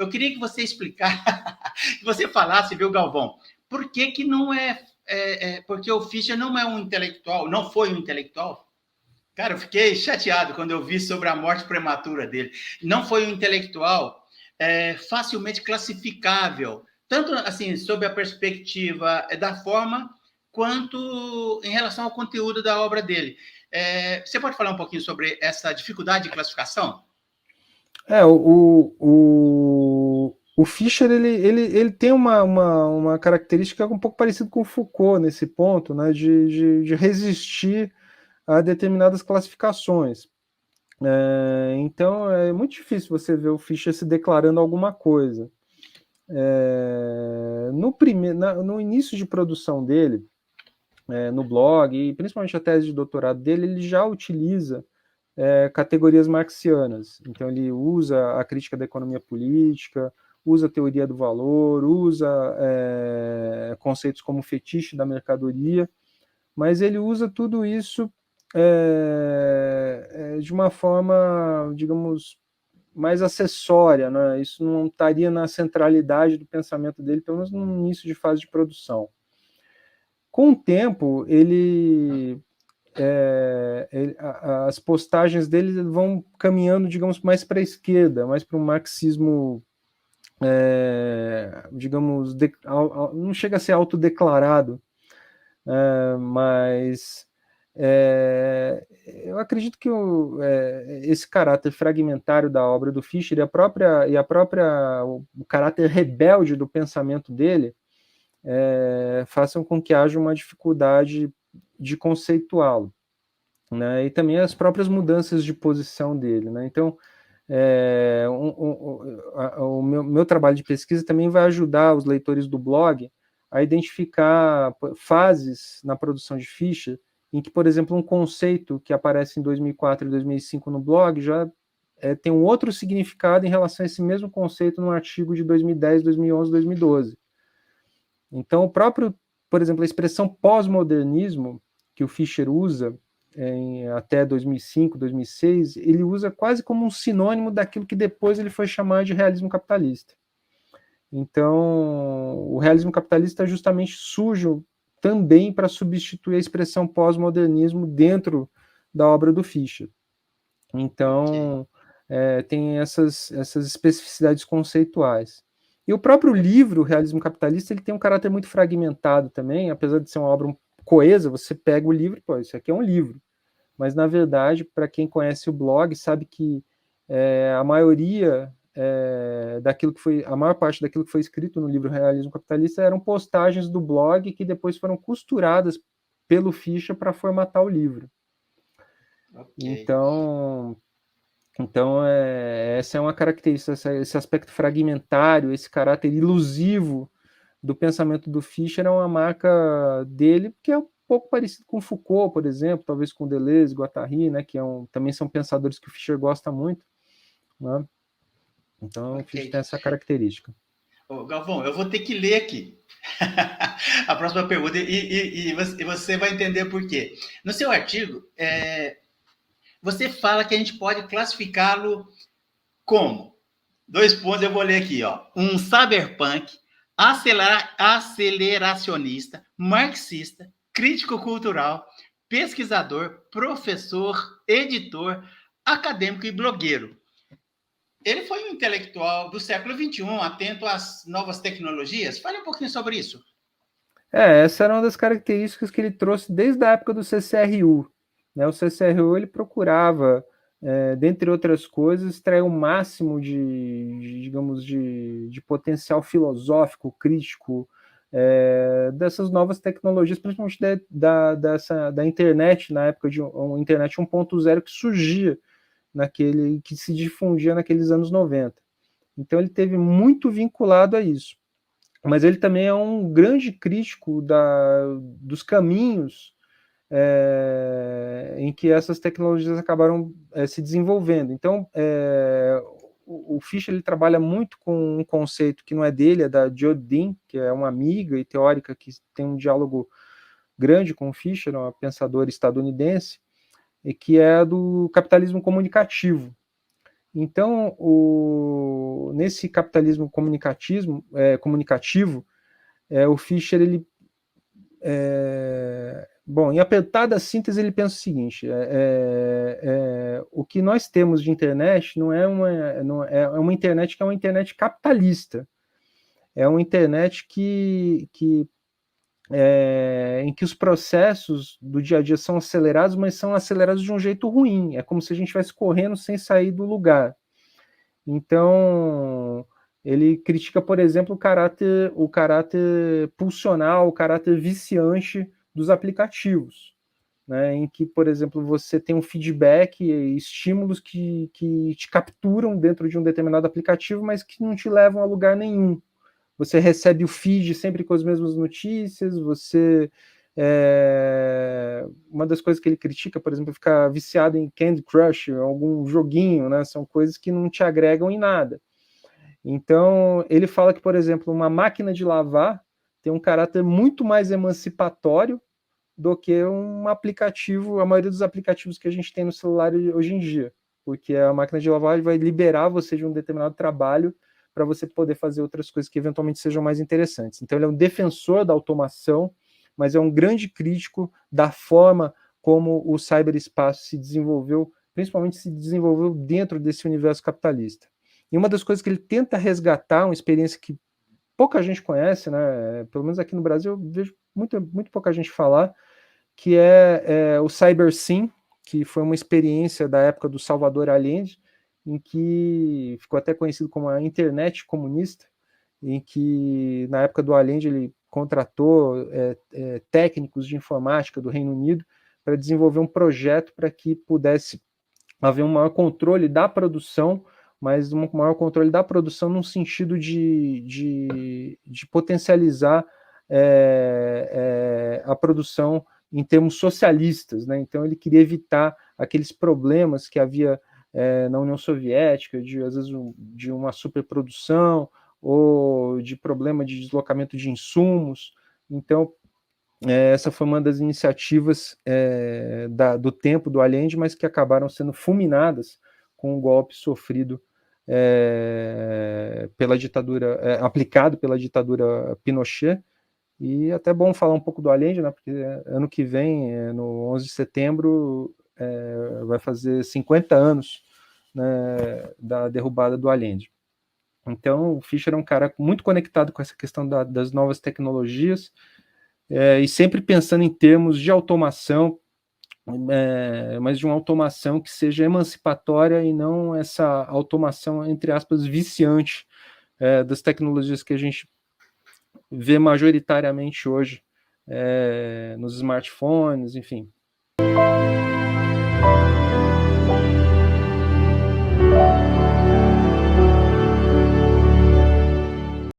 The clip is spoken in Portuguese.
eu queria que você explicasse, que você falasse, viu, Galvão, por que não porque o Fischer não é um intelectual, não foi um intelectual? Cara, eu fiquei chateado quando eu vi sobre a morte prematura dele. Não foi um intelectual facilmente classificável, tanto assim, sob a perspectiva da forma, quanto em relação ao conteúdo da obra dele. Você pode falar um pouquinho sobre essa dificuldade de classificação? O Fischer ele tem uma característica um pouco parecida com o Foucault nesse ponto, né, de resistir a determinadas classificações. Então é muito difícil você ver o Fischer se declarando alguma coisa. No início de produção dele, no blog, e principalmente a tese de doutorado dele, ele já utiliza categorias marxianas. Então ele usa a crítica da economia política, usa a teoria do valor, usa conceitos como fetiche da mercadoria, mas ele usa tudo isso de uma forma, digamos, mais acessória, né? Isso não estaria na centralidade do pensamento dele, pelo menos no início de fase de produção. Com o tempo, as postagens dele vão caminhando, digamos, mais para a esquerda, mais para um marxismo, digamos, não chega a ser autodeclarado, mas eu acredito que esse caráter fragmentário da obra do Fischer o caráter rebelde do pensamento dele façam com que haja uma dificuldade de conceituá-lo, né? E também as próprias mudanças de posição dele, né? Então, o meu trabalho de pesquisa também vai ajudar os leitores do blog a identificar fases na produção de Fischer em que, por exemplo, um conceito que aparece em 2004 e 2005 no blog já tem um outro significado em relação a esse mesmo conceito no artigo de 2010, 2011, 2012. Então, por exemplo, a expressão pós-modernismo que o Fischer usa até 2005, 2006, ele usa quase como um sinônimo daquilo que depois ele foi chamar de realismo capitalista. Então, o realismo capitalista justamente surge também para substituir a expressão pós-modernismo dentro da obra do Fischer. Então, tem essas especificidades conceituais. E o próprio livro, o Realismo Capitalista, ele tem um caráter muito fragmentado também, apesar de ser uma obra coesa, você pega o livro e, pô, isso aqui é um livro. Mas, na verdade, para quem conhece o blog, sabe que a maioria a maior parte daquilo que foi escrito no livro Realismo Capitalista eram postagens do blog que depois foram costuradas pelo Fischer para formatar o livro. Okay. Então, essa é uma característica, esse aspecto fragmentário, esse caráter ilusivo do pensamento do Fischer é uma marca dele, que é um pouco parecido com Foucault, por exemplo, talvez com Deleuze, Guattari, né, que também são pensadores que o Fischer gosta muito, né? Então, o Fischer tem essa característica. Galvão, eu vou ter que ler aqui a próxima pergunta e você vai entender por quê. No seu artigo, você fala que a gente pode classificá-lo como? 2 pontos, eu vou ler aqui, ó. Um cyberpunk, aceleracionista, marxista, crítico cultural, pesquisador, professor, editor, acadêmico e blogueiro. Ele foi um intelectual do século XXI, atento às novas tecnologias. Fale um pouquinho sobre isso. Essa era uma das características que ele trouxe desde a época do CCRU. Né? O CCRU ele procurava, dentre outras coisas, extrair o máximo digamos, de potencial filosófico, crítico, dessas novas tecnologias, principalmente da internet, na época de uma internet 1.0 que surgia, que se difundia naqueles anos 90. Então ele teve muito vinculado a isso. Mas ele também é um grande crítico dos caminhos em que essas tecnologias acabaram se desenvolvendo. Então, o Fischer ele trabalha muito com um conceito que não é dele, é da Jodie Dean, que é uma amiga e teórica que tem um diálogo grande com o Fischer, uma pensadora estadunidense, e que é do capitalismo comunicativo. Então, nesse capitalismo comunicativo, o Fischer, ele, bom, em apertada síntese, ele pensa o seguinte: o que nós temos de internet não é uma internet que é uma internet capitalista, é uma internet em que os processos do dia a dia são acelerados, mas são acelerados de um jeito ruim. É como se a gente estivesse correndo sem sair do lugar. Então, ele critica, por exemplo, o caráter pulsional, o caráter viciante dos aplicativos, né, em que, por exemplo, você tem um feedback, estímulos que te capturam dentro de um determinado aplicativo, mas que não te levam a lugar nenhum. Você recebe o feed sempre com as mesmas notícias, uma das coisas que ele critica, por exemplo, é ficar viciado em Candy Crush, algum joguinho, né? São coisas que não te agregam em nada. Então, ele fala que, por exemplo, uma máquina de lavar tem um caráter muito mais emancipatório do que um aplicativo, a maioria dos aplicativos que a gente tem no celular hoje em dia, porque a máquina de lavar vai liberar você de um determinado trabalho para você poder fazer outras coisas que eventualmente sejam mais interessantes. Então, ele é um defensor da automação, mas é um grande crítico da forma como o cyberespaço se desenvolveu, principalmente se desenvolveu dentro desse universo capitalista. E uma das coisas que ele tenta resgatar, uma experiência que pouca gente conhece, né? Pelo menos aqui no Brasil eu vejo muito pouca gente falar, que é o CyberSyn, que foi uma experiência da época do Salvador Allende, em que ficou até conhecido como a internet comunista, em que na época do Allende ele contratou técnicos de informática do Reino Unido para desenvolver um projeto para que pudesse haver um maior controle da produção, mas um maior controle da produção no sentido de potencializar a produção em termos socialistas, né? Então ele queria evitar aqueles problemas que havia na União Soviética, às vezes de uma superprodução ou de problema de deslocamento de insumos. Então essa foi uma das iniciativas do tempo do Allende, mas que acabaram sendo fulminadas com o golpe sofrido pela ditadura, aplicado pela ditadura Pinochet. E até bom falar um pouco do Allende, né, porque ano que vem, no 11 de setembro, vai fazer 50 anos, né, da derrubada do Allende. Então, o Fischer é um cara muito conectado com essa questão das novas tecnologias, e sempre pensando em termos de automação, mas de uma automação que seja emancipatória e não essa automação, entre aspas, viciante das tecnologias que a gente vê majoritariamente hoje nos smartphones, enfim.